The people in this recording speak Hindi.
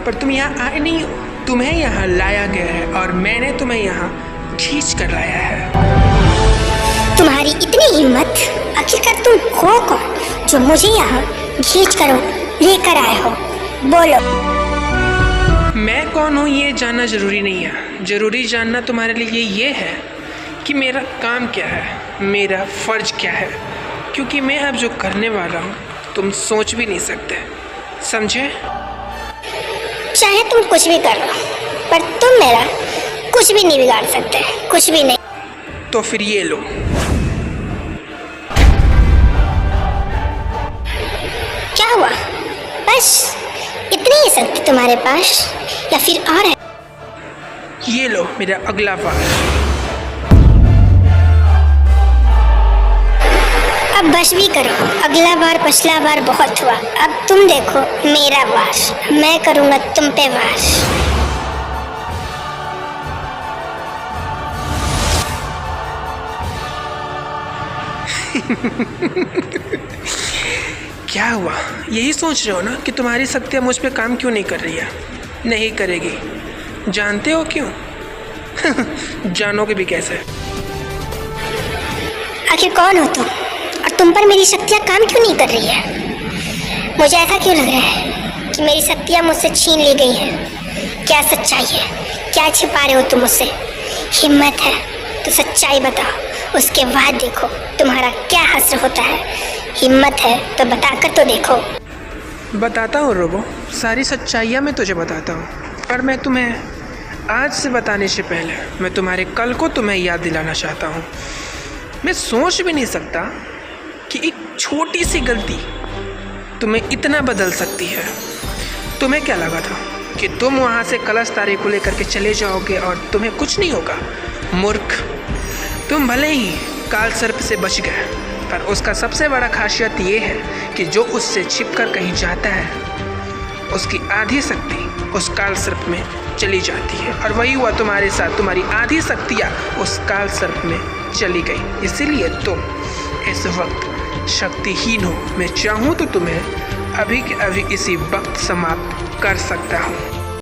पर तुम यहाँ आए नहीं हो, तुम्हें यहाँ लाया गया है और मैंने तुम्हें यहाँ खींच कर लाया है। तुम्हारी इतनी हिम्मत, आखिरकार तुम हो कौन जो मुझे यहाँ खींच कर लेकर आए हो? बोलो। मैं कौन हूँ ये जानना ज़रूरी नहीं है। ज़रूरी जानना तुम्हारे लिए ये है कि मेरा काम क्या है, मेरा फ़र्ज क्या है, क्योंकि मैं अब जो करने वाला हूँ तुम सोच भी नहीं सकते, समझे? चाहे तुम कुछ भी कर लो, पर तुम मेरा कुछ भी नहीं बिगाड़ सकते, कुछ भी नहीं। तो फिर ये लो। क्या हुआ? बस इतनी ही शक्ति तुम्हारे पास या फिर और है? ये लो मेरा अगला वार। अब बस भी करो, अगला बार पिछला बार बहुत हुआ। अब तुम देखो मेरा वार, मैं करूँगा तुम पे वार। क्या हुआ? यही सोच रहे हो ना कि तुम्हारी शक्तियाँ मुझ पे काम क्यों नहीं कर रही है? नहीं करेगी। जानते हो क्यों? जानोगे भी कैसे? आखिर कौन हो तुम और तुम पर मेरी शक्तियाँ काम क्यों नहीं कर रही है? मुझे ऐसा क्यों लग रहा है कि मेरी शक्तियाँ मुझसे छीन ली गई हैं? क्या सच्चाई है? क्या छिपा रहे हो तुम मुझसे? हिम्मत है तो सच्चाई बताओ, उसके बाद देखो तुम्हारा क्या हश्र होता है। हिम्मत है तो बताकर तो देखो। बताता हूँ रोबो, सारी सच्चाइयाँ मैं तुझे बताता हूँ, पर मैं तुम्हें आज से बताने से पहले मैं तुम्हारे कल को तुम्हें याद दिलाना चाहता हूँ। मैं सोच भी नहीं सकता कि एक छोटी सी गलती तुम्हें इतना बदल सकती है। तुम्हें क्या लगा था कि तुम वहाँ से कलश तारे को लेकर के चले जाओगे और तुम्हें कुछ नहीं होगा? मूर्ख, तुम भले ही काल सर्प से बच गए, पर उसका सबसे बड़ा खासियत ये है कि जो उससे छिपकर कहीं जाता है उसकी आधी शक्ति उस काल सर्प में चली जाती है, और वही हुआ तुम्हारे साथ। तुम्हारी आधी शक्तियाँ उस काल सर्प में चली गई, इसीलिए तुम इस वक्त शक्तिहीन हो। मैं चाहूँ तो तुम्हें अभी के अभी इसी वक्त समाप्त कर सकता हूँ।